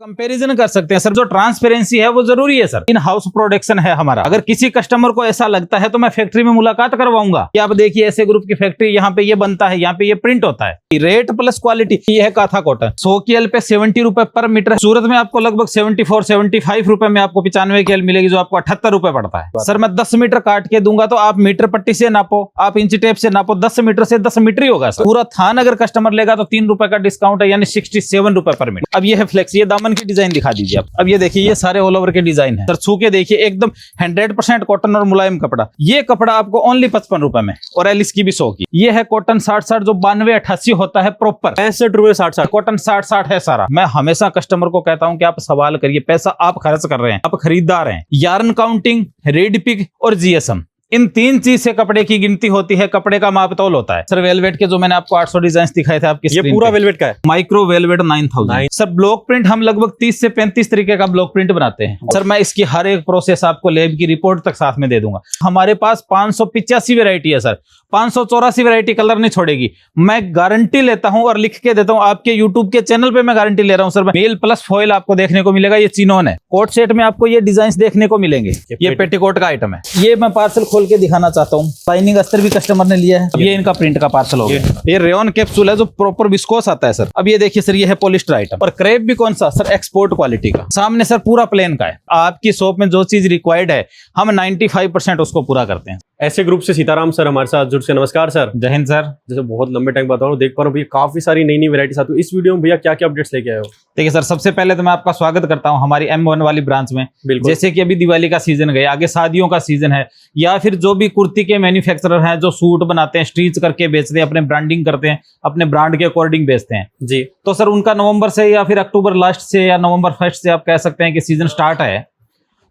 Comparison कर सकते हैं सर। जो ट्रांसपेरेंसी है वो जरूरी है सर। इन हाउस प्रोडक्शन है हमारा। अगर किसी कस्टमर को ऐसा लगता है तो मैं फैक्ट्री में मुलाकात करवाऊंगा कि आप देखिए ऐसे ग्रुप की फैक्ट्री, यहाँ पे ये बनता है, यहाँ पे ये प्रिंट होता है। Rate plus quality. ये है काथा कॉटन 100 की एल पे 70 रुपए पर मीटर। सूरत में आपको लगभग 74-75 रुपए में आपको 95 की एल मिलेगी, जो आपको 78 रुपए पड़ता है। सर मैं 10 मीटर काट के दूंगा तो आप मीटर पट्टी से नापो, आप इंच टेप से नापो, 10 मीटर से 10 मीटर ही होगा सर। पूरा थान अगर कस्टमर लेगा तो 3 रुपए का डिस्काउंट है, यानी 67 रुपए पर मीटर। अब ये है फ्लेक्स, ये दामन की डिजाइन दिखा दीजिए आप। अब ये देखिए, ये सारे ऑल ओवर के डिजाइन है सर। छू के देखिए, एकदम 100% कॉटन और मुलायम कपड़ा। ये कपड़ा आपको ओनली 55 रुपए में, और एलिस की भी 100 की। ये है कॉटन 60-60 जो 92-88 होता है प्रॉपर। 65 रुपए 60-60 कॉटन 60-60 है सारा। मैं हमेशा कस्टमर को कहता हूं कि आप सवाल करिए, पैसा आप खर्च कर रहे हैं, आप खरीदार हैं। यार्न काउंटिंग, रेड पिक और जीएसएम, इन 3 चीज से कपड़े की गिनती होती है, कपड़े का मापतौल होता है सर। वेलवेट के जो मैंने आपको 800 डिजाइन दिखाए थे आपकी, ये पूरा वेलवेट का है। Micro velvet 9000 sir. Block print हम लगभग 30 से 35 तरीके का ब्लॉक प्रिंट बनाते हैं सर। मैं इसकी हर एक प्रोसेस आपको लैब की रिपोर्ट तक साथ में दे दूंगा। हमारे पास 585 वैरायटी है सर। 584 वैरायटी कलर नहीं छोड़ेगी। मैं गारंटी लेता हूं और लिख के देता हूं, आपके यूट्यूब के चैनल पे मैं गारंटी ले रहा हूं सर। मेल प्लस फॉइल आपको देखने को मिलेगा। ये चिनोन है। कोट सेट में आपको ये डिजाइन देखने को मिलेंगे। ये पेटीकोट का आइटम है। ये मैं पार्सल खोल के दिखाना चाहता हूँ। लाइनिंग अस्तर भी कस्टमर ने लिया है। ये इनका प्रिंट का पार्सल हो गया। ये रेयन कैप्सूल है जो प्रॉपर विस्कोस आता है सर। अब ये देखिए सर, ये है पॉलिस्टर आइटम। और क्रेप भी कौन सा सर, एक्सपोर्ट क्वालिटी का। सामने सर पूरा प्लेन का है। आपकी शॉप में जो चीज रिक्वायर्ड है, हम 95% उसको पूरा करते हैं। ऐसे ग्रुप से सीताराम सर हमारे साथ जुड़ से। नमस्कार सर। जय हिंद सर। जैसे बहुत लंबे टाइम बता रहा हूँ, देख पा रहा हूँ भैया काफी सारी नई वैरायटी आती है। इस वीडियो में भैया क्या क्या अपडेट्स लेके आए हो? देखिए सर, सबसे पहले तो मैं आपका स्वागत करता हूं हमारी M1 वाली ब्रांच में। जैसे कि अभी दिवाली का सीजन गया, आगे शादियों का सीजन है, या फिर जो भी कुर्ती के मैन्युफैक्चरर हैं जो सूट बनाते हैं, स्टिच करके बेचते हैं, अपने ब्रांडिंग करते हैं, अपने ब्रांड के अकॉर्डिंग बेचते हैं जी, तो सर उनका नवंबर से या फिर अक्टूबर लास्ट से या नवंबर फर्स्ट से आप कह सकते हैं कि सीजन स्टार्ट है।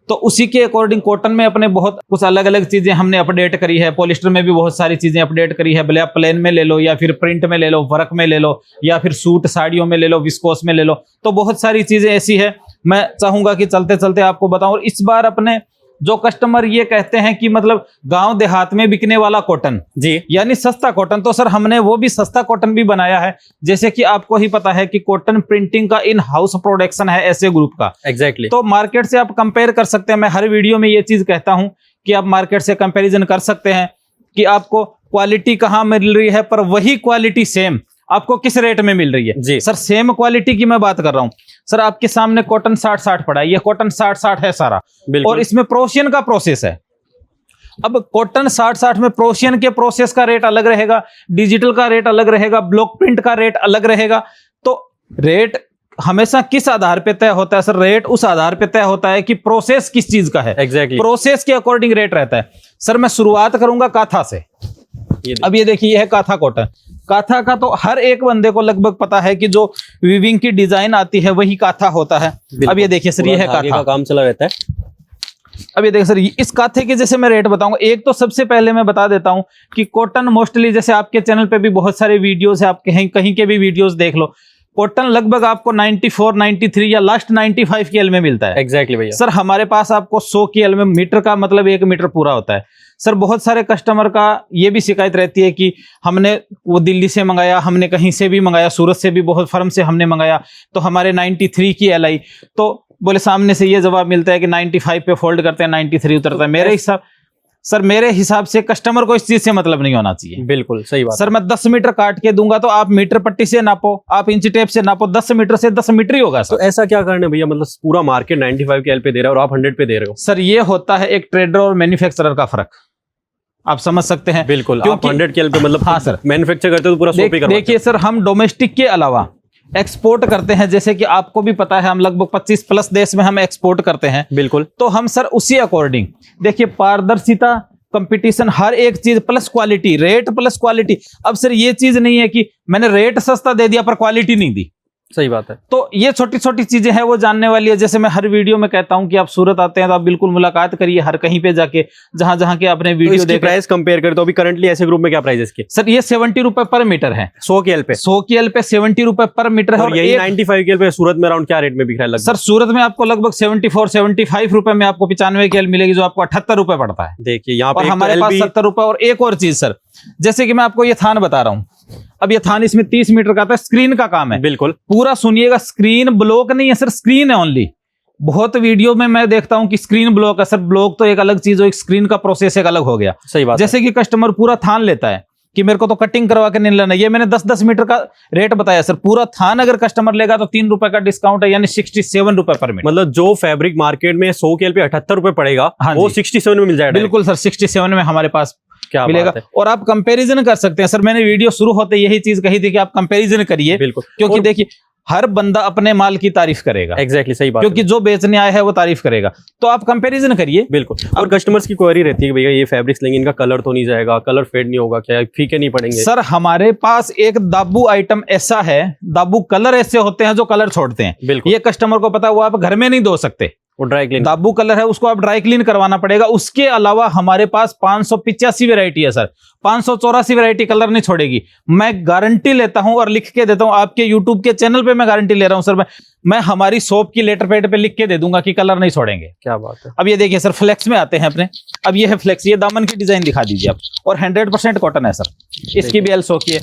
तो उसी के अकॉर्डिंग कॉटन में अपने बहुत कुछ अलग अलग चीजें हमने अपडेट करी है। पॉलिस्टर में भी बहुत सारी चीजें अपडेट करी है। भले आप प्लेन में ले लो, या फिर प्रिंट में ले लो, वर्क में ले लो, या फिर सूट साड़ियों में ले लो, विस्कोस में ले लो। तो बहुत सारी चीजें ऐसी है, मैं चाहूंगा कि चलते चलते आपको बताऊं। और इस बार अपने जो कस्टमर ये कहते हैं कि मतलब गांव देहात में बिकने वाला कॉटन जी, यानी सस्ता कॉटन, तो सर हमने वो भी सस्ता कॉटन भी बनाया है। जैसे कि आपको ही पता है कि कॉटन प्रिंटिंग का इन हाउस प्रोडक्शन है ऐसे ग्रुप का। एग्जैक्टली। तो मार्केट से आप कंपेयर कर सकते हैं। मैं हर वीडियो में ये चीज कहता हूं कि आप मार्केट से कंपेरिजन कर सकते हैं कि आपको क्वालिटी कहाँ मिल रही है, पर वही क्वालिटी सेम आपको किस रेट में मिल रही है जी। सर सेम क्वालिटी की मैं बात कर रहा हूं सर। आपके सामने कॉटन 60-60 पड़ा है। ये कॉटन 60-60 है सारा, और इसमें प्रोशियन का प्रोसेस है। अब कॉटन 60-60 में प्रोशियन के प्रोसेस का रेट अलग रहेगा, डिजिटल का रेट अलग रहेगा, ब्लॉक प्रिंट का रेट अलग रहेगा। तो रेट हमेशा किस आधार पे तय होता है सर? रेट उस आधार पे तय होता है कि प्रोसेस किस चीज का है। एग्जैक्टली। प्रोसेस के अकॉर्डिंग रेट रहता है सर। मैं शुरुआत करूंगा काथा से। अब ये देखिए, ये है काथा कॉटन। काथा का तो हर एक बंदे को लगभग पता है कि जो वीविंग की डिजाइन आती है वही काथा होता है। अब ये देखिए सर, ये है काथा का काम चला रहता है। अब ये देखिए सर, इस काथे के जैसे मैं रेट बताऊंगा। एक तो सबसे पहले मैं बता देता हूं कि कॉटन मोस्टली, जैसे आपके चैनल पे भी बहुत सारे वीडियोस है, आप कहीं के भी वीडियोस देख लो, कॉटन लगभग आपको 94, 93 या लास्ट 95 की एल में मिलता है। एग्जैक्टली भैया। सर हमारे पास आपको 100 की एल में, मीटर का मतलब 1 मीटर पूरा होता है सर। बहुत सारे कस्टमर का ये भी शिकायत रहती है कि हमने वो दिल्ली से मंगाया, हमने कहीं से भी मंगाया, सूरत से भी बहुत फर्म से हमने मंगाया, तो हमारे 93 की एल आई, तो बोले सामने से ये जवाब मिलता है कि 95 पे फोल्ड करते हैं, 93 उतरता है। मेरे हिसाब से कस्टमर को इस चीज से मतलब नहीं होना चाहिए। बिल्कुल सही बात सर। मैं 10 मीटर काट के दूंगा तो आप मीटर पट्टी से नापो, आप इंच टेप से नापो, 10 मीटर से 10 मीटर ही होगा सर। तो ऐसा क्या करना भैया, मतलब पूरा मार्केट 95 के एल पे दे रहा है और आप 100 पे दे रहे हो? सर ये होता है एक ट्रेडर और मैन्युफैक्चरर का फर्क, आप समझ सकते हैं। बिल्कुल। आप 100 के एल पे मतलब हाँ सर मैन्युफैक्चर करते हो तो पूरा 100 पे करवाते हैं। देखिए सर, हम डोमेस्टिक के अलावा एक्सपोर्ट करते हैं। जैसे कि आपको भी पता है, हम लगभग 25 प्लस देश में हम एक्सपोर्ट करते हैं। बिल्कुल। तो हम सर उसी अकॉर्डिंग देखिए, पारदर्शिता, कंपटीशन, हर एक चीज plus quality, rate plus quality. अब सर ये चीज नहीं है कि मैंने रेट सस्ता दे दिया पर क्वालिटी नहीं दी। सही बात है। तो ये छोटी छोटी चीजें हैं, वो जानने वाली है। जैसे मैं हर वीडियो में कहता हूं कि आप सूरत आते हैं तो आप बिल्कुल मुलाकात करिए हर कहीं पे जाके, जहां जहां के आपने वीडियो देखे। प्राइस कंपेयर करें तो अभी करंटली ऐसे ग्रुप में क्या प्राइस है इसके? सर ये 70 रुपए पर मीटर है। 100 की एल पे 70 रुपए पर मीटर है। और यही 95 की एल पे सूरत में अराउंड क्या रेट में बिक रहा है? सर सूरत में आपको लगभग 74-75 रुपए में आपको 95 की एल मिलेगी, जो आपको 78 रुपए पड़ता है। देखिए यहाँ पर हमारे पास 70 रुपए। और एक और चीज सर, जैसे कि मैं आपको ये थान बता रहा हूँ, अब ये थान इसमें 30 मीटर का आता है, स्क्रीन का काम है। बिल्कुल पूरा सुनिएगा, स्क्रीन ब्लॉक नहीं है सर, स्क्रीन है ओनली। बहुत वीडियो में मैं देखता हूं कि स्क्रीन ब्लॉक है सर, ब्लॉक तो एक अलग चीज हो, एक स्क्रीन का प्रोसेस एक अलग हो गया। सही बात जैसे कि कस्टमर पूरा थान लेता है कि मेरे को तो कटिंग करवा के नहीं लेना, ये मैंने 10-10 मीटर का रेट बताया सर। पूरा थान अगर कस्टमर लेगा तो 3 रुपए का डिस्काउंट है, यानी 67 रुपए पर मीटर। मतलब जो फैब्रिक मार्केट में 100 के पे 78 रुपए पड़ेगा, हाँ वो जी। 67 में मिल जाएगा। बिल्कुल सर, 67 में हमारे पास क्या मिलेगा। बात है। और आप कंपैरिजन कर सकते हैं सर, मैंने वीडियो शुरू होते यही चीज कही थी कि आप कंपैरिजन करिए, बिल्कुल, क्योंकि देखिए हर बंदा अपने माल की तारीफ करेगा। एग्जैक्टली सही बात क्योंकि जो बेचने आया है वो तारीफ करेगा, तो आप कंपैरिजन करिए। बिल्कुल। और कस्टमर्स की क्वेरी रहती है कि भैया ये फैब्रिक्स लेंगे, इनका कलर तो नहीं जाएगा, कलर फेड नहीं होगा क्या, फीके नहीं पड़ेंगे? सर हमारे पास एक दाबू आइटम ऐसा है, दाबू कलर ऐसे होते हैं जो कलर छोड़ते हैं। बिल्कुल, ये कस्टमर को पता है, वो आप घर में नहीं धो सकते। वो ड्राई क्लीन दाबू कलर है, उसको आप ड्राई क्लीन करवाना पड़ेगा। उसके अलावा हमारे पास 585 वैरायटी है सर, 584 वैरायटी कलर नहीं छोड़ेगी। मैं गारंटी लेता हूं और लिख के देता हूं, आपके यूट्यूब के चैनल पे मैं गारंटी ले रहा हूं सर। मैं हमारी शॉप की लेटर पैड पे लिख के दे दूंगा कि कलर नहीं छोड़ेंगे। क्या बात है। अब ये देखिए सर, फ्लेक्स में आते हैं अपने। अब ये है फ्लेक्स, ये दामन की डिजाइन दिखा दीजिए आप, और 100% कॉटन है सर। इसकी भी एल100 की है।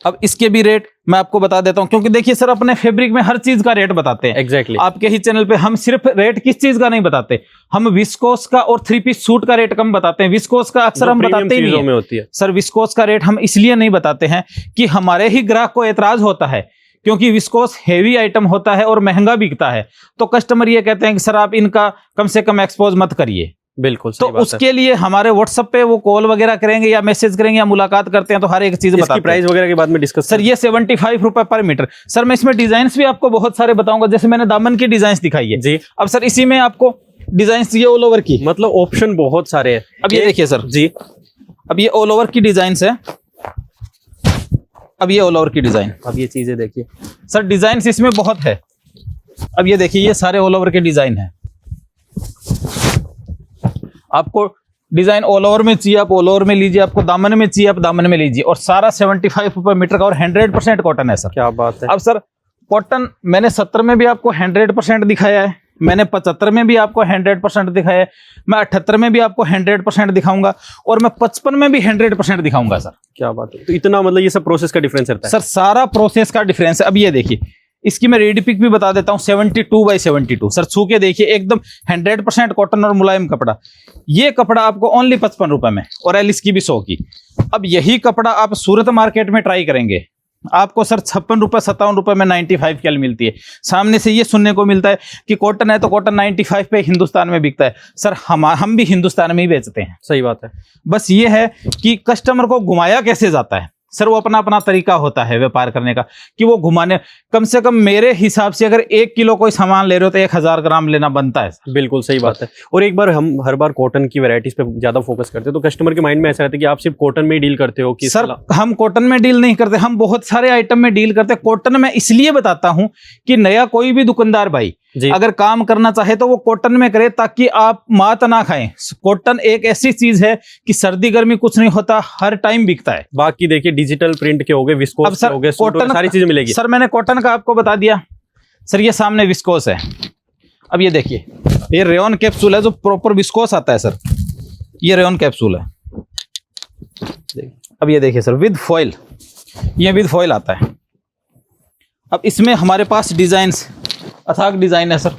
अब इसके भी रेट मैं आपको बता देता हूं, क्योंकि देखिए सर अपने फैब्रिक में हर चीज का रेट बताते हैं। एग्जैक्टली। आपके ही चैनल पे हम सिर्फ रेट किस चीज का नहीं बताते, हम विस्कोस का और 3 पीस सूट का रेट कम बताते हैं। विस्कोस का अक्सर हम बताते ही नहीं में होती है सर। विस्कोस का रेट हम इसलिए नहीं बताते हैं कि हमारे ही ग्राहक को एतराज होता है, क्योंकि विस्कोस हेवी आइटम होता है और महंगा बिकता है। तो कस्टमर ये कहते हैं कि सर आप इनका कम से कम एक्सपोज मत करिए। बिल्कुल तो उसके लिए हमारे व्हाट्सएप पे वो कॉल वगैरह करेंगे या मैसेज करेंगे या मुलाकात करते हैं, तो हर एक चीज बताते हैं। प्राइस वगैरह के बाद में डिस्कस सर ये 75 रुपए पर मीटर। सर मैं इसमें डिजाइन्स भी आपको बहुत सारे बताऊंगा, जैसे मैंने दामन की डिजाइन दिखाई है जी। अब सर इसी में आपको डिजाइन चाहिए ऑल ओवर की, मतलब ऑप्शन बहुत सारे हैं। अब ये देखिए सर जी, अब ये ऑल ओवर की डिजाइन है। अब ये ऑल ओवर की डिजाइन, अब ये चीजें देखिए सर डिजाइन इसमें बहुत है। अब ये देखिए, ये सारे ऑल ओवर के डिजाइन है। आपको डिजाइन ऑल ओवर में चाहिए आप ऑल ओवर में लीजिए, आपको दामन में चाहिए आप दामन में लीजिए, और सारा 75 रुपए मीटर का और 100% कॉटन है सर। क्या बात है। अब सर कॉटन मैंने 70 में भी आपको 100% दिखाया है, मैंने 75 में भी आपको 100% दिखाया है, मैं 78 में भी आपको 100% दिखाऊंगा, और मैं 55 में भी 100% दिखाऊंगा सर। क्या बात है। तो इतना मतलब ये सब प्रोसेस का डिफरेंस रहता है सर, सारा प्रोसेस का डिफरेंस है। अब ये देखिए, इसकी मैं रेडी पिक भी बता देता हूँ, 72x72 सर। छू के देखिए, एकदम 100% कॉटन और मुलायम कपड़ा। ये कपड़ा आपको ओनली 55 रुपए में, और एल इसकी भी 100 की। अब यही कपड़ा आप सूरत मार्केट में ट्राई करेंगे, आपको सर 56 रुपए 57 रुपए में 95 की एल मिलती है। सामने से ये सुनने को मिलता है कि कॉटन है तो कॉटन 95 पे हिंदुस्तान में बिकता है। सर हम भी हिंदुस्तान में ही बेचते हैं। सही बात है। बस ये है कि कस्टमर को घुमाया कैसे जाता है सर, वो अपना अपना तरीका होता है व्यापार करने का, कि वो घुमाने। कम से कम मेरे हिसाब से अगर 1 किलो कोई सामान ले रहे हो तो 1000 ग्राम लेना बनता है सर। बिल्कुल सही बात है। और एक बार हम हर बार कॉटन की वैरायटीज पे ज्यादा फोकस करते हैं, तो कस्टमर के माइंड में ऐसा रहता है कि आप सिर्फ कॉटन में ही डील करते हो कि सर हम कॉटन में डील नहीं करते, हम बहुत सारे आइटम में डील करते हैं। कॉटन में इसलिए बताता हूं कि नया कोई भी दुकानदार भाई अगर काम करना चाहे तो वो कॉटन में करे, ताकि आप मात ना खाएं। कॉटन एक ऐसी चीज है कि सर्दी गर्मी कुछ नहीं होता, हर टाइम बिकता है। बाकी देखिए डिजिटल प्रिंट के हो गए, विस्कोस के हो गए, कॉटन सारी चीजें मिलेगी। सर मैंने कॉटन का आपको बता दिया सर, ये सामने विस्कोस है। अब ये देखिए, ये रेयन कैप्सूल है जो प्रॉपर विस्कोस आता है सर, ये रेयन कैप्सूल है। अब ये देखिए सर, विद फॉइल, ये विद फॉइल आता है। अब इसमें हमारे पास डिजाइन, अथाक डिजाइन है सर।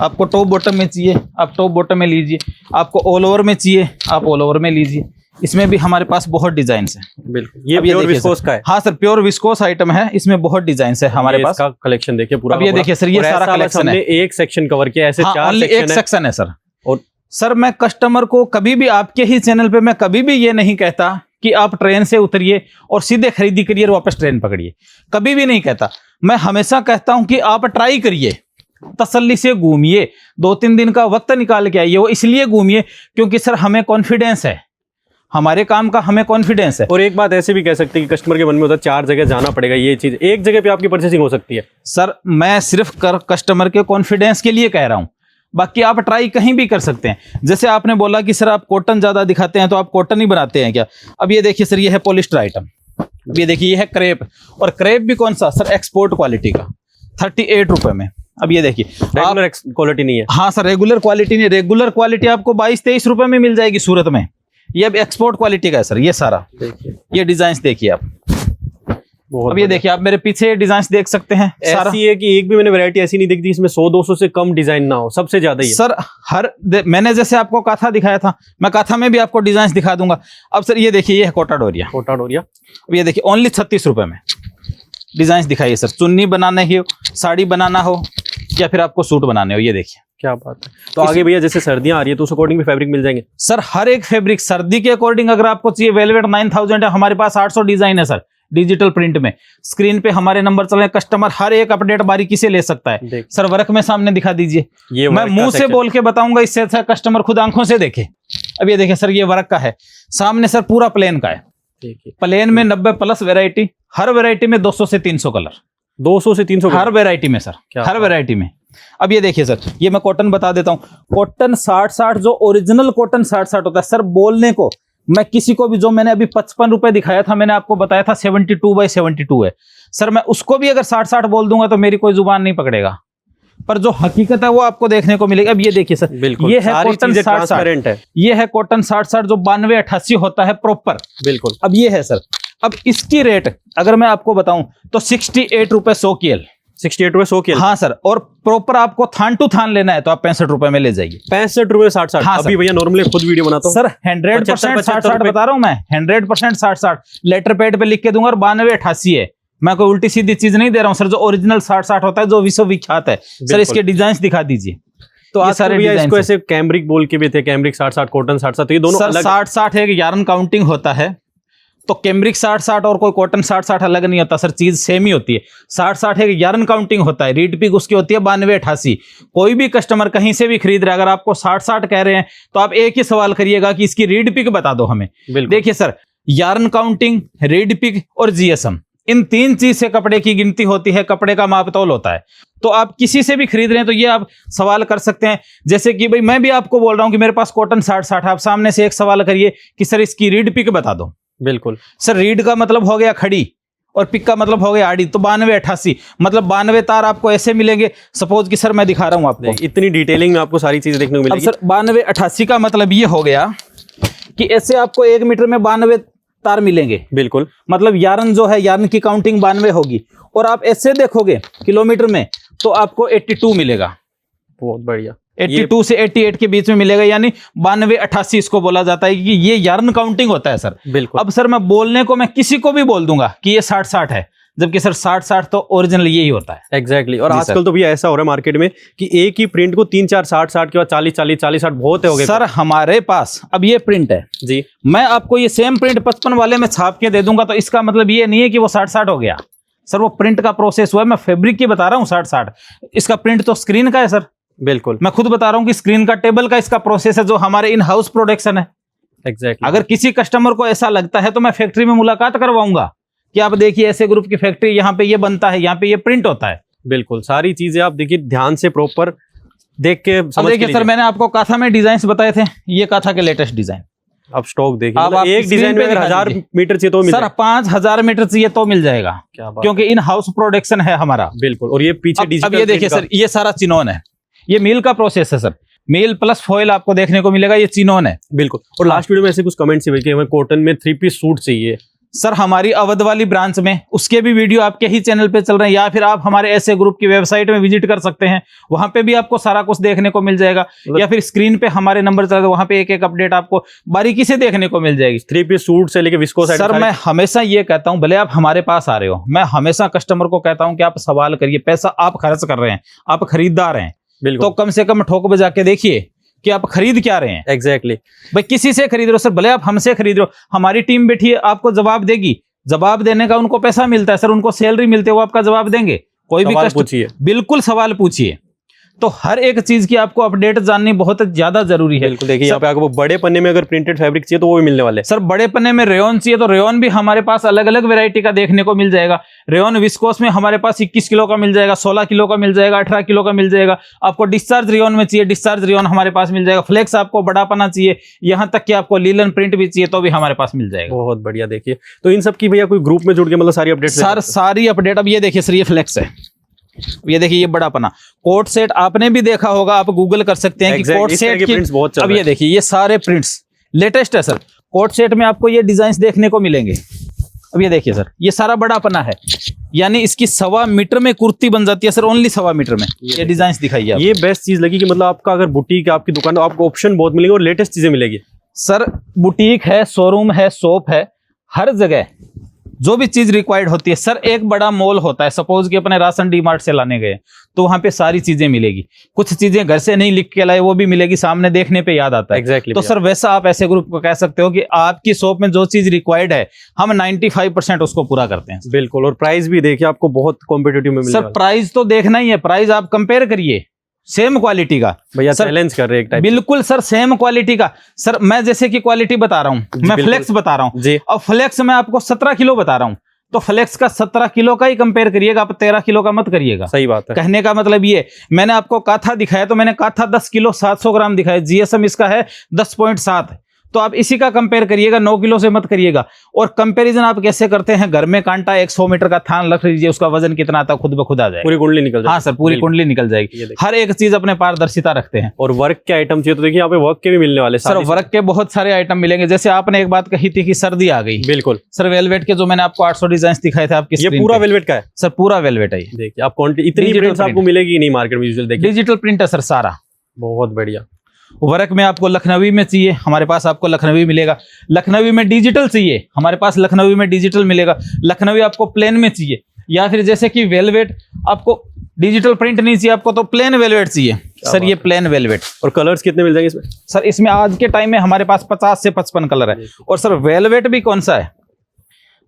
आपको टॉप बॉटम में चाहिए आप टॉप बॉटम में लीजिए, आपको ऑल ओवर में चाहिए आप ऑल ओवर में लीजिए। इसमें भी हमारे पास बहुत डिजाइन है। बिल्कुल, ये प्योर विस्कोस का है। हाँ सर, प्योर विस्कोस आइटम है, इसमें बहुत डिजाइन है हमारे पास। का कलेक्शन देखिए पूरा। अब ये देखिए सर, ये सारा कलेक्शन है। एक सेक्शन कवर किया, ऐसे 4 एक सेक्शन है सर। और सर मैं कस्टमर को कभी भी, आपके ही चैनल पे मैं कभी भी ये नहीं कहता कि आप ट्रेन से उतरिए और सीधे खरीदी करिए और वापस ट्रेन पकड़िए, कभी भी नहीं कहता। मैं हमेशा कहता हूं कि आप ट्राई करिए, तसल्ली से घूमिए, 2-3 दिन का वक्त निकाल के आइए। वो इसलिए घूमिए क्योंकि सर हमें कॉन्फिडेंस है, हमारे काम का हमें कॉन्फिडेंस है। और एक बात ऐसे भी कह सकते हैं कि कस्टमर के मन में होता है 4 जगह जाना पड़ेगा, ये चीज एक जगह पे आपकी परचेसिंग हो सकती है। सर मैं सिर्फ कस्टमर के कॉन्फिडेंस के लिए कह रहा हूं, बाकी आप ट्राई कहीं भी कर सकते हैं। जैसे आपने बोला कि सर आप कॉटन ज्यादा दिखाते हैं, तो आप कॉटन ही बनाते हैं क्या? अब ये देखिए सर, ये है पॉलिस्टर आइटम। अब ये देखिए, ये है क्रेप, और क्रेप भी कौन सा सर, एक्सपोर्ट क्वालिटी का, 38 रुपए में। अब ये देखिए, रेगुलर क्वालिटी नहीं है। हाँ सर, रेगुलर क्वालिटी नहीं, रेगुलर क्वालिटी आपको 22-23 रुपए में मिल जाएगी सूरत में। ये अब एक्सपोर्ट क्वालिटी का है सर, ये सारा देखिए ये डिजाइन देखिए आप। बहुत अब ये देखिए आप मेरे पीछे डिजाइन देख सकते हैं सारा। ऐसी है कि एक भी मैंने वैरायटी ऐसी नहीं देखी इसमें 100-200 से कम डिजाइन ना हो, सबसे ज्यादा ही है। सर मैंने जैसे आपको काथा दिखाया था, मैं काथा में भी आपको डिजाइन दिखा दूंगा। अब सर ये देखिए, ये है कोटा डोरिया। कोटा डोरिया अब ये देखिए ओनली 36 रुपए में डिजाइन दिखाइए सर। चुन्नी बनाना ही हो, साड़ी बनाना हो, या फिर आपको सूट बनाने हो, ये देखिए क्या बात है। तो आगे भैया जैसे सर्दियां आ रही है तो उस अकॉर्डिंग भी फैब्रिक मिल जाएंगे सर। हर एक फैब्रिक सर्दी के अकॉर्डिंग अगर आपको चाहिए, वेलवेट 9000 है, हमारे पास 800 डिजाइन है सर डिजिटल प्रिंट में। स्क्रीन पे हमारे नंबर चल रहे हैं, कस्टमर हर एक अपडेट बारीकी से ले सकता है सर। वर्क में सामने दिखा दीजिए, ये मैं मुंह से बोल के बताऊंगा, इससे अच्छा कस्टमर खुद आंखों से देखे। अब ये देखिए सर, ये वर्क का है सामने सर, पूरा प्लेन का है। प्लेन में 90+ वैरायटी, हर वैरायटी में 200 से 300 कलर, 200 से 300 हर वैरायटी में सर, हर वैरायटी में। अब ये देखिए सर, ये मैं कॉटन बता देता हूँ। कॉटन 60-60 जो ओरिजिनल कॉटन 60-60 होता है सर। बोलने को मैं किसी को भी, जो मैंने अभी 55 रुपए दिखाया था, मैंने आपको बताया था 72/72 है सर। मैं उसको भी अगर 60-60 बोल दूंगा तो मेरी कोई जुबान नहीं पकड़ेगा, पर जो हकीकत है वो आपको देखने को मिलेगी। अब ये देखिए सर, ये है कॉटन 60-60 है, ये है कॉटन 60-60 जो 92-88 होता है प्रॉपर। बिल्कुल। अब ये है सर, अब इसकी रेट अगर मैं आपको बताऊं तो 68 रुपए 100 की एल। 68 रुपए 100 की एल। हाँ सर, और प्रॉपर आपको थान टू थान लेना है तो आप 65 रुपए में ले जाइए। 65 रुपए 60-60। हाँ अभी भैया नॉर्मली खुद वीडियो बनाता हूँ सर, 100% 60-60 बता रहा हूँ मैं, 100% 60-60 लेटर पैड पे लिख के दूंगा, और 92-88 है। मैं कोई उल्टी सीधी चीज नहीं दे रहा हूँ सर, जो ओरिजिनल 60-60 होता है, जो विश्वविख्यात है सर। इसके डिजाइन दिखा दीजिए। तो आज सारे भैया इसको ऐसे कैमरिक बोल के भी थे, कैमरिक 60-60, कॉटन 60-60, तो ये दोनों सर 60-60 है कि यार्न काउंटिंग होता है, तो कैमरिक 60-60 और कोई कॉटन 60-60 अलग नहीं होता सर, चीज सेम ही होती है। 60-60 है कि यार्न काउंटिंग होता है, रीड पिक उसकी होती है 92-88। कोई भी कस्टमर कहीं से भी खरीद रहा है, अगर आपको 60-60 कह रहे हैं तो आप एक ही सवाल करिएगा कि इसकी रीड पिक बता दो हमें। देखिए sir, yarn counting, reed pick और जीएसएम, इन 3 चीज से कपड़े की गिनती होती है, कपड़े का मापतौल होता है। तो आप किसी से भी खरीद रहे हैं तो ये आप सवाल कर सकते हैं। जैसे कि भाई मैं भी आपको बोल रहा हूं कि मेरे पास कॉटन 60-60, आप सामने से एक सवाल करिए कि सर इसकी रीड पिक बता दो। बिल्कुल सर, रीड का मतलब हो गया खड़ी और पिक का मतलब हो गया आड़ी, तो 92-88 मतलब 92 तार आपको ऐसे मिलेंगे। सपोज कि सर मैं दिखा रहा हूं आपको, इतनी डिटेलिंग में आपको सारी चीजें देखने को मिलेगी। सर 92-88 का मतलब ये हो गया कि ऐसे आपको 1 मीटर में 92 तार मिलेंगे। बिल्कुल, मतलब यार्न जो है, यार्न की काउंटिंग 92 होगी, और आप ऐसे देखोगे किलोमीटर में तो आपको 82 मिलेगा। बहुत बढ़िया, 82 से 88 के बीच में मिलेगा, यानी 92-88 इसको बोला जाता है कि ये यार्न काउंटिंग होता है सर। बिल्कुल। अब सर मैं बोलने को मैं किसी को भी बोल दूंगा कि ये 60-60 है, जबकि सर 60-60 तो ओरिजिनल यही होता है। एग्जैक्टली। और आजकल तो भी ऐसा हो रहा है मार्केट में कि एक ही प्रिंट को 3-4 60-60 के बाद 40-40 40-60 बहुत हो गए सर। हमारे पास अब ये प्रिंट है जी, मैं आपको ये सेम प्रिंट 55 वाले में छाप के दे दूंगा, तो इसका मतलब ये नहीं है कि वो 60-60 हो गया सर, वो प्रिंट का प्रोसेस हुआ है। मैं फैब्रिक की बता रहा हूँ 60-60, इसका प्रिंट तो स्क्रीन का है सर। बिल्कुल, मैं खुद बता रहा हूँ कि स्क्रीन का, टेबल का इसका प्रोसेस है, जो हमारे इन हाउस प्रोडक्शन है। एग्जैक्टली। अगर किसी कस्टमर को ऐसा लगता है तो मैं फैक्ट्री में मुलाकात करवाऊंगा कि आप देखिए ऐसे ग्रुप की फैक्ट्री, यहाँ पे ये बनता है, यहाँ पे ये प्रिंट होता है। बिल्कुल, सारी चीजें आप देखिए ध्यान से प्रॉपर देख के समझ। देखिए सर, मैंने आपको काथा में डिजाइन बताए थे, ये काथा के लेटेस्ट डिजाइन। अब स्टॉक देखिए, मतलब एक डिजाइन में अगर 1000 मीटर चाहिए तो मिल सर, 5000 मीटर चाहिए तो मिल जाएगा, क्योंकि इन हाउस प्रोडक्शन है हमारा। बिल्कुल। और ये पीछे डिजिटल, अब ये देखिए सर, ये सारा चिनोन है, ये मील का प्रोसेस है सर, मील प्लस फॉयल आपको देखने को मिलेगा, ये चिनोन है। बिल्कुल। और लास्ट वीडियो में ऐसे कुछ कमेंट्स हुए कि हमें कॉटन में 3 पीस सूट चाहिए सर, हमारी अवध वाली ब्रांच में, उसके भी वीडियो आपके ही चैनल पे चल रहे हैं, या फिर आप हमारे ऐसे ग्रुप की वेबसाइट में विजिट कर सकते हैं, वहां पे भी आपको सारा कुछ देखने को मिल जाएगा, या फिर स्क्रीन पे हमारे नंबर चल रहे हैं, वहां पे एक एक अपडेट आपको बारीकी से देखने को मिल जाएगी। 3 पीस सूट से लेके विस्को सर, मैं हमेशा ये कहता हूं, भले आप हमारे पास आ रहे हो, मैं हमेशा कस्टमर को कहता हूं कि आप सवाल करिए, पैसा आप खर्च कर रहे हैं, आप खरीदार हैं, तो कम से कम ठोक बजा के देखिए कि आप खरीद क्या रहे हैं। एग्जैक्टली। भाई किसी से खरीद रहे हो सर, भले आप हमसे खरीद रहे हो, हमारी टीम बैठी है, आपको जवाब देगी, जवाब देने का उनको पैसा मिलता है सर, उनको सैलरी मिलती है, वो आपका जवाब देंगे। कोई भी पूछिए, बिल्कुल सवाल पूछिए। तो हर एक चीज की आपको अपडेट जाननी बहुत ज्यादा जरूरी है। बिल्कुल। देखिए यहाँ पे आपको बड़े पन्ने में अगर प्रिंटेड फैब्रिक चाहिए तो वो भी मिलने वाले हैं सर। बड़े पन्ने में रेयन चाहिए तो रेयन भी हमारे पास अलग अलग वैरायटी का देखने को मिल जाएगा। रेयन विस्कोस में हमारे पास 21 किलो का मिल जाएगा, 16 किलो का मिल जाएगा, 18 किलो का मिल जाएगा। आपको डिस्चार्ज रेयन में चाहिए, डिस्चार्ज रेयन हमारे पास मिल जाएगा। फ्लेक्स आपको बड़ा पन्ना चाहिए, यहाँ तक कि आपको लीलन प्रिंट भी चाहिए तो भी हमारे पास मिल जाएगा। बहुत बढ़िया। देखिए तो इन सब की भैया कोई ग्रुप में जुड़ के मतलब सारी अपडेट सर, सारी अपडेट। अब ये देखिए सर, ये फ्लेक्स है, ये देखिए ये बड़ा पना कोट सेट आपने भी देखा होगा, आप गूगल कर सकते हैं कि कोट सेट की प्रिंट्स बहुत चल रहे हैं। अब ये देखिए ये सारे प्रिंट्स लेटेस्ट है सर। कोट सेट में आपको ये डिजाइन देखने को मिलेंगे। अब ये देखिए सर, ये सारा बड़ा पन्ना है, यानी इसकी 1.25 मीटर में कुर्ती बन जाती है सर, ओनली 1.25 मीटर में। ये डिजाइन दिखाइए आप। ये बेस्ट चीज लगी कि मतलब आपका अगर बुटीक आपकी दुकान तो आपको ऑप्शन बहुत मिलेंगे और लेटेस्ट चीजें मिलेगी सर। बुटीक है, शोरूम है, शॉप है, हर जगह जो भी चीज रिक्वायर्ड होती है सर। एक बड़ा मॉल होता है, सपोज कि अपने राशन डी मार्ट से लाने गए तो वहां पे सारी चीजें मिलेगी। कुछ चीजें घर से नहीं लिख के लाए वो भी मिलेगी, सामने देखने पे याद आता है। Exactly, तो सर वैसा आप ऐसे ग्रुप को कह सकते हो कि आपकी शॉप में जो चीज रिक्वायर्ड है हम 95% उसको पूरा करते हैं। बिल्कुल। और प्राइस भी देखिए आपको बहुत कॉम्पिटिटिव में मिलेगा सर। प्राइस तो देखना ही है, प्राइस आप कंपेयर करिए सेम क्वालिटी का। भैया सर चैलेंज कर रहे हैं एक टाइप। बिल्कुल सर, सेम क्वालिटी का सर। मैं जैसे कि क्वालिटी बता रहा हूँ, मैं फ्लेक्स बता रहा हूँ जी। और फ्लेक्स मैं आपको 17 किलो बता रहा हूँ, तो फ्लेक्स का 17 किलो का ही कंपेयर करिएगा, आप 13 किलो का मत करिएगा। सही बात है। कहने का मतलब ये, मैंने आपको काथा दिखाया तो मैंने काथा 10 किलो 700 ग्राम दिखाया, जीएसएम इसका है 10.7, तो आप इसी का कंपेयर करिएगा, 9 किलो से मत करिएगा। और कंपैरिजन आप कैसे करते हैं, घर में कांटा 100 मीटर का थान रख लीजिए, उसका वजन कितना आता है खुद ब खुद आ जाएगा, पूरी कुंडली निकल जाएगी। हाँ सर, पूरी कुंडली निकल जाएगी। हर एक चीज अपने पारदर्शिता रखते हैं। और वर्क के आइटम चाहिए तो देखिए यहाँ पे वर्क के भी मिलने वाले सर। वर्क के बहुत सारे आइटम मिलेंगे। जैसे आपने एक बात कही थी कि सर्दी आ गई, बिल्कुल सर। वेलवेट के जो मैंने आपको 800 डिजाइन दिखाए थे आपकी, ये पूरा वेलवेट का है सर, पूरा वेलवेट है। देखिए आप क्वांटिटी इतनी प्रिंट्स आपको मिलेगी नहीं मार्केट में यूजुअल। देखिए डिजिटल प्रिंट है सर सारा, बहुत बढ़िया। वर्क में आपको लखनवी में चाहिए, हमारे पास आपको लखनवी मिलेगा। लखनवी में डिजिटल चाहिए, हमारे पास लखनवी में डिजिटल मिलेगा। लखनवी आपको प्लेन में चाहिए, या फिर जैसे कि वेलवेट आपको डिजिटल प्रिंट नहीं चाहिए आपको, तो प्लेन वेलवेट चाहिए सर। ये प्लेन वेलवेट। और कलर्स कितने मिल जाएंगे इसमें सर? इसमें आज के टाइम में हमारे पास 50 से 55 कलर है। और सर वेलवेट भी कौन सा है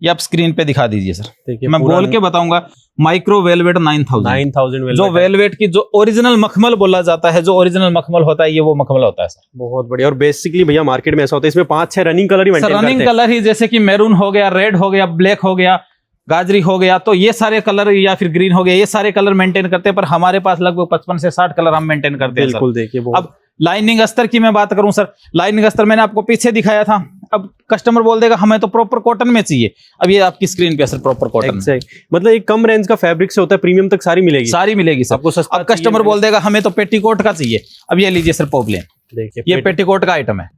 ये आप स्क्रीन पे दिखा दीजिए सर। मैं बोल के बताऊंगा, माइक्रो वेलवेट 9000 जो वेलवेट की जो ओरिजिनल मखमल बोला जाता है, जो ओरिजिनल मखमल होता है, ये वो मखमल होता है सर। बहुत बढ़िया। और बेसिकली भैया मार्केट में ऐसा होता है इसमें 5-6 रनिंग कलर ही मेंटेन करते हैं। रनिंग कलर ही, जैसे कि मैरून हो गया, रेड हो गया, ब्लैक हो गया, गाजरी हो गया, तो ये सारे कलर, या फिर ग्रीन हो गया, ये सारे कलर मेंटेन करते हैं। पर हमारे पास लगभग 55 से 60 कलर हम मेंटेन करते हैं। बिल्कुल देखिए। अब लाइनिंग अस्तर की मैं बात करूं सर, लाइनिंग अस्तर मैंने आपको पीछे दिखाया था। अब कस्टमर बोल देगा हमें तो प्रॉपर कॉटन में चाहिए, अब ये आपकी स्क्रीन पे सर प्रॉपर कॉटन। मतलब एक कम रेंज का फैब्रिक से होता है, प्रीमियम तक सारी मिलेगी, सारी मिलेगी सर आपको सस्ता। अब कस्टमर बोल देगा हमें तो पेटीकोट का चाहिए, अब ये लीजिए सर पॉपलेन, देखिए ये पेटीकोट का आइटम है,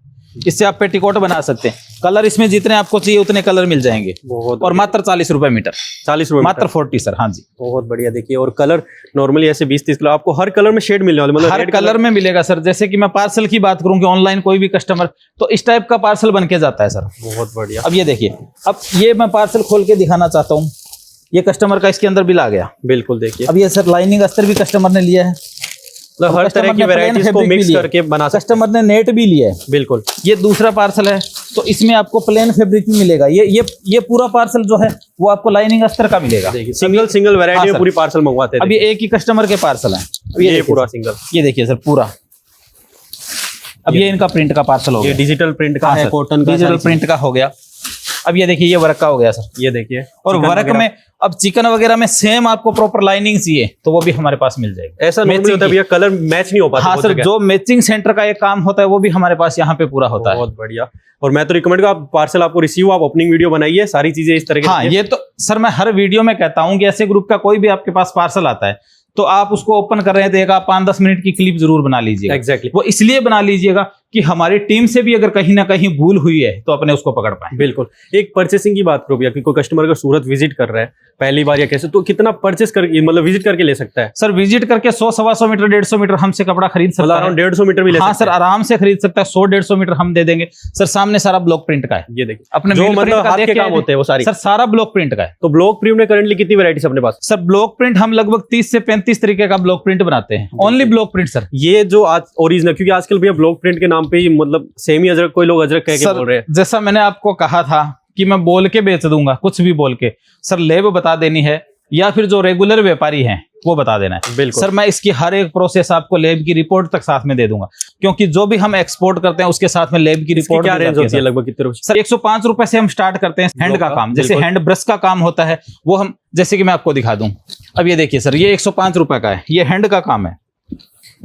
इससे आप पेटीकोट बना सकते हैं। कलर इसमें जितने आपको चाहिए उतने कलर मिल जाएंगे। और मात्र 40 रुपए मीटर, 40 रुपए मात्र 40 सर। हाँ जी, बहुत बढ़िया। देखिए और कलर नॉर्मली ऐसे 20-30 कलर आपको हर कलर में शेड मिलने वाले, मतलब हर कलर में मिलेगा सर। जैसे कि मैं पार्सल की बात करूं कि ऑनलाइन कोई भी कस्टमर, तो इस टाइप का पार्सल बन के जाता है सर। बहुत बढ़िया। अब ये देखिए, अब ये मैं पार्सल खोल के दिखाना चाहता हूँ, ये कस्टमर का इसके अंदर बिल आ गया। बिल्कुल देखिए। अब ये सर लाइनिंग अस्तर भी कस्टमर ने लिया है, मतलब हर तरह की वैरायटीज को मिक्स करके बना सकते। कस्टमर ने नेट भी लिया है। बिल्कुल। ये दूसरा पार्सल है, तो इसमें आपको प्लेन फैब्रिक भी मिलेगा। ये पूरा पार्सल जो है वो आपको लाइनिंग अस्तर का मिलेगा। सिंगल वैरायटी में पूरी पार्सल मंगवाते हैं। अब ये एक ही कस्टमर के पार्सल है। ये पूरा सिंगल, ये देखिए सर पूरा। अब ये इनका प्रिंट का पार्सल हो गया, ये डिजिटल प्रिंट का है, कॉटन का, डिजिटल प्रिंट का हो गया। अब ये देखिए, ये वर्क का हो गया सर। ये देखिए। और वर्क में अब चिकन वगैरह में सेम आपको प्रॉपर लाइनिंग चाहिए तो वो भी हमारे पास मिल जाएगी। ऐसा नहीं होता भैया कलर मैच नहीं हो पाता। हाँ सर, जो मैचिंग सेंटर का एक काम होता है वो भी हमारे पास यहाँ पे पूरा होता है। बहुत बढ़िया। और मैं तो रिकमेंड आप पार्सल आपको रिसीव, आप ओपनिंग वीडियो बनाइए, सारी चीजें इस तरह की। हाँ, ये तो सर मैं हर वीडियो में कहता हूँ कि ऐसे ग्रुप का कोई भी आपके पास पार्सल आता है तो आप उसको ओपन कर रहे हैं तो एक आप 5-10 मिनट की क्लिप जरूर बना लीजिएगा। एग्जैक्टली। वो इसलिए बना लीजिएगा कि हमारी टीम से भी अगर कहीं ना कहीं भूल हुई है तो अपने उसको पकड़ पाए। बिल्कुल। एक परचेसिंग की बात करो भैया कि कोई कस्टमर अगर सूरत विजिट कर रहा है पहली बार या कैसे, तो कितना परचेस कर, मतलब विजिट करके ले सकता है? सर विजिट करके 100-125 मीटर 150 मीटर हमसे कपड़ा खरीद सकता है। अराउंड 150 मीटर भी ले सकता है। हाँ सर, आराम से खरीद सकता है। 100-150 मीटर हम दे देंगे सर। सामने सारा ब्लॉक प्रिंट का है। ये देखिए, अपने जो मतलब हाथ के काम होते हैं वो सारी सर सारा ब्लॉक प्रिंट का है। तो ब्लॉक प्रिंट में करंटली कितनी वैरायटीज अपने पास? सर ब्लॉक प्रिंट हम लगभग 30 से 35 तरीके का ब्लॉक प्रिंट बनाते हैं। Only block print sir. ये जो आज ओरिजिनल, क्योंकि आजकल भैया ब्लॉक प्रिंट के नाम पे ही मतलब सेमी अजरक, कोई लोग अजरक कह के बोल रहे हैं। जैसा मैंने आपको कहा था कि मैं बोल के बेच दूंगा, कुछ भी बोल के सर, लेब बता देनी है या फिर जो रेगुलर व्यापारी हैं वो बता देना है। बिल्कुल सर, मैं इसकी हर एक प्रोसेस आपको लेब की रिपोर्ट तक साथ में दे दूंगा, क्योंकि जो भी हम एक्सपोर्ट करते हैं उसके साथ में लेब की रिपोर्ट। क्या रेंज होती है लगभग कितने रुपए? सर 105 रुपए से हम स्टार्ट करते हैं। हैंड का काम, जैसे हैंड ब्रश का काम होता है वो हम, जैसे कि मैं आपको दिखा दूं। अब ये देखिए सर, ये 105 रुपए का है, ये हैंड का काम है,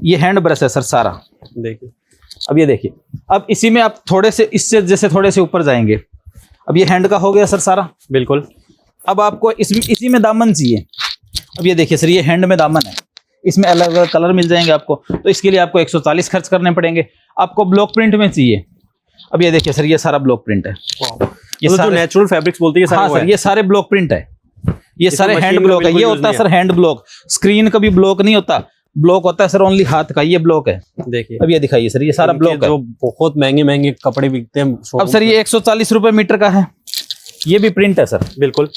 ये हैंड ब्रश है सर सारा। देखिए अब ये देखिए, अब इसी में आप थोड़े से, इससे जैसे थोड़े से ऊपर जाएंगे, अब ये हैंड का हो गया सर सारा। बिल्कुल। अब आपको इसमें इसी में दामन चाहिए। अब ये देखिए सर, ये हैंड में दामन है, इसमें अलग अलग कलर मिल जाएंगे आपको, तो इसके लिए आपको 140 खर्च करने पड़ेंगे। आपको ब्लॉक प्रिंट में चाहिए अब ये देखिए सर, ये सारा ब्लॉक प्रिंट है, ये जो नेचुरल फैब्रिक्स बोलते हैं, हाँ सर, ये सारे ब्लॉक प्रिंट है, ये सारे हैंड ब्लॉक है। ये होता है सर हैंड ब्लॉक, स्क्रीन कभी ब्लॉक नहीं होता, ब्लॉक होता है सर ओनली हाथ का, ये ब्लॉक है। देखिए अब ये दिखाइए सर, ये सारा ब्लॉक है। जो बहुत महंगे महंगे कपड़े बिकते हैं अब सर ये 140 रुपए मीटर का है, ये भी प्रिंट है सर। बिल्कुल,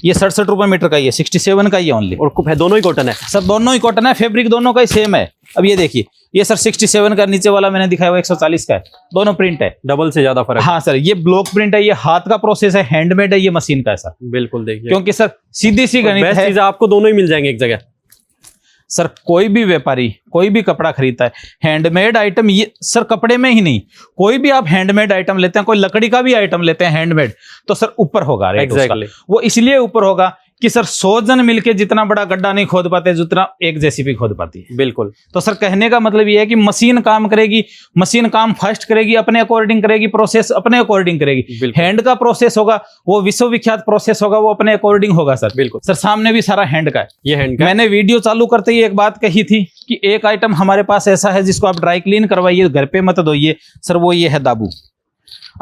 ये 67 रुपए मीटर का, ये 67 का ही है ओनली। और दोनों ही कॉटन है सर, दोनों ही कॉटन है, फैब्रिक दोनों का ही सेम है। अब ये देखिए, ये सर 67 का, नीचे वाला मैंने दिखाया हुआ 140 का है, दोनों प्रिंट है, डबल से ज्यादा फर्क। हाँ सर, ये ब्लॉक प्रिंट है, ये हाथ का प्रोसेस है, हैंडमेड है, ये मशीन का है सर। बिल्कुल, देखिए क्योंकि सर सीधी सी गणित है, चीज आपको दोनों ही मिल जाएंगे एक जगह। सर कोई भी व्यापारी कोई भी कपड़ा खरीदता है, हैंडमेड आइटम, ये सर कपड़े में ही नहीं, कोई भी आप हैंडमेड आइटम लेते हैं, कोई लकड़ी का भी आइटम लेते हैं हैंडमेड, तो सर ऊपर होगा रेट उसका। वो इसलिए ऊपर होगा कि सर 100 जन मिलके जितना बड़ा गड्ढा नहीं खोद पाते जितना एक जेसीबी खोद पाती है। बिल्कुल। तो सर कहने का मतलब ये है कि मशीन काम करेगी, मशीन काम फास्ट करेगी, अपने अकॉर्डिंग करेगी, प्रोसेस अपने अकॉर्डिंग करेगी। हैंड का प्रोसेस होगा वो विश्वविख्यात प्रोसेस होगा, वो अपने अकॉर्डिंग होगा सर। बिल्कुल सर, सामने भी सारा हैंड का है, ये हैंड का। मैंने वीडियो चालू करते ही एक बात कही थी कि एक आइटम हमारे पास ऐसा है जिसको आप ड्राई क्लीन करवाइए, घर पे मत धोइए सर, वो ये है दाबू।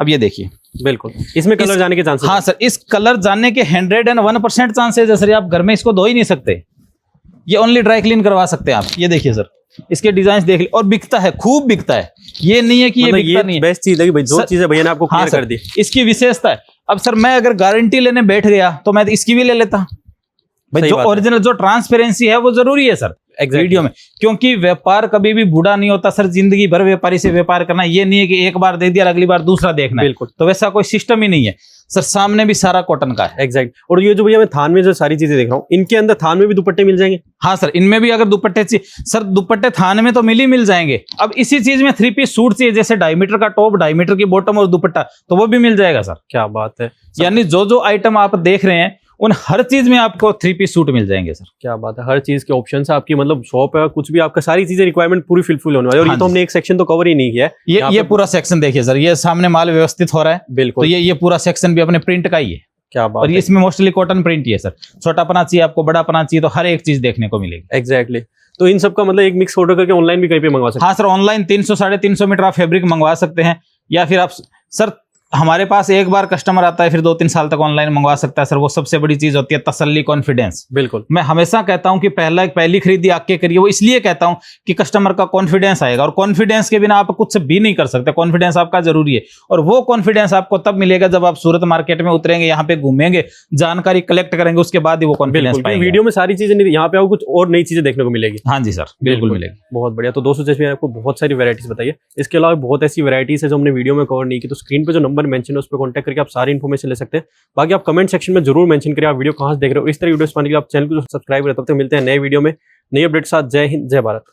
अब ये देखिए, बिल्कुल इसमें कलर जाने के चांसेस। हाँ सर, इस कलर जाने के 101% चांसेस है सर। आप घर में इसको धो ही नहीं सकते, ये ओनली ड्राई क्लीन करवा सकते हैं आप। ये देखिए सर, इसके डिजाइन देख लीजिए, और बिकता है, खूब बिकता है। ये नहीं है कि ये बिकता नहीं है, बेस्ट चीज है कि भाई जो चीजें भैया ने आपको क्लियर कर दी, इसकी विशेषता है। अब सर मैं अगर गारंटी लेने बैठ गया तो मैं इसकी भी ले लेता भाई, जो ओरिजिनल जो ट्रांसपेरेंसी है वो जरूरी है सर वीडियो में, क्योंकि व्यापार कभी भी बूढ़ा नहीं होता सर। जिंदगी भर व्यापारी से व्यापार करना, ये नहीं है कि एक बार दे दिया अगली बार दूसरा देखना है। बिल्कुल, तो वैसा कोई सिस्टम ही नहीं है सर। सामने भी सारा कॉटन का है। एग्जैक्ट। और ये जो भैया मैं थान में जो सारी चीजें देख रहा हूँ, इनके अंदर थान में भी दुपट्टे मिल जाएंगे। हाँ सर, इनमें भी अगर दुपट्टे चाहिए सर, दुपट्टे थान में तो मिल जाएंगे। अब इसी चीज में 3 पीस सूट चाहिए, जैसे 2.5 मीटर का टॉप, 2.5 मीटर की बॉटम और दुपट्टा, तो वो भी मिल जाएगा सर। क्या बात है, यानी जो आइटम आप देख रहे हैं उन हर चीज में आपको 3 पीस सूट मिल जाएंगे सर। क्या बात है, हर चीज के ऑप्शन है आपकी, मतलब शॉप है, कुछ भी आपका सारी चीजें रिक्वायरमेंट पूरी फुलफिल होने वाली है। और ये तो हमने एक सेक्शन तो कवर ही नहीं किया है। ये पूरा सेक्शन देखिए सर, ये सामने माल व्यवस्थित हो रहा है। बिल्कुल, तो ये पूरा सेक्शन भी अपने प्रिंट का ही है। क्या बात और इसमें मोस्टली कॉटन प्रिंट ही है सर। छोटा पना चाहिए आपको, बड़ा पना चाहिए, तो हर एक चीज देखने को मिलेगी। एग्जैक्टली। तो इन सब का मतलब एक मिक्स ऑर्डर करके ऑनलाइन भी कहीं पे मंगवा सकते हैं। हाँ सर, ऑनलाइन 300 350 मीटर आप फैब्रिक मंगवा सकते हैं, या फिर आप सर हमारे पास एक बार कस्टमर आता है फिर 2-3 साल तक ऑनलाइन मंगवा सकता है सर। वो सबसे बड़ी चीज होती है तसल्ली, कॉन्फिडेंस। बिल्कुल, मैं हमेशा कहता हूं कि पहली खरीदी आके करिए। वो इसलिए कहता हूं कि कस्टमर का कॉन्फिडेंस आएगा, और कॉन्फिडेंस के बिना आप कुछ भी नहीं कर सकते। कॉन्फिडेंस आपका जरूरी है, और वो कॉन्फिडेंस आपको तब मिलेगा जब आप सूरत मार्केट में उतरेंगे, यहाँ पे घूमेंगे, जानकारी कलेक्ट करेंगे, उसके बाद ही वो कॉन्फिडेंस पाएंगे। वीडियो में सारी चीजें नहीं, यहाँ पे आपको कुछ और नई चीजें देखने को मिलेगी। हाँ जी सर, बिल्कुल मिलेगी। बहुत बढ़िया। तो दोस्तों, जैसे आपको बहुत सारी वैरायटीज बताइए, इसके अलावा बहुत ऐसी वैरायटीज है जो हमने वीडियो में कवर नहीं की, तो स्क्रीन पे जो नंबर मेंशन है उस पर कॉन्टैक्ट करके आप सारी इन्फॉर्मेशन ले सकते हैं। बाकी आप कमेंट सेक्शन में जरूर मेंशन करें आप वीडियो कहां से देख रहे हो। इस तरह वीडियोस पाने के लिए आप चैनल को सब्सक्राइब करें। तब तक मिलते हैं नए वीडियो में नई अपडेट के साथ। जय हिंद, जय भारत।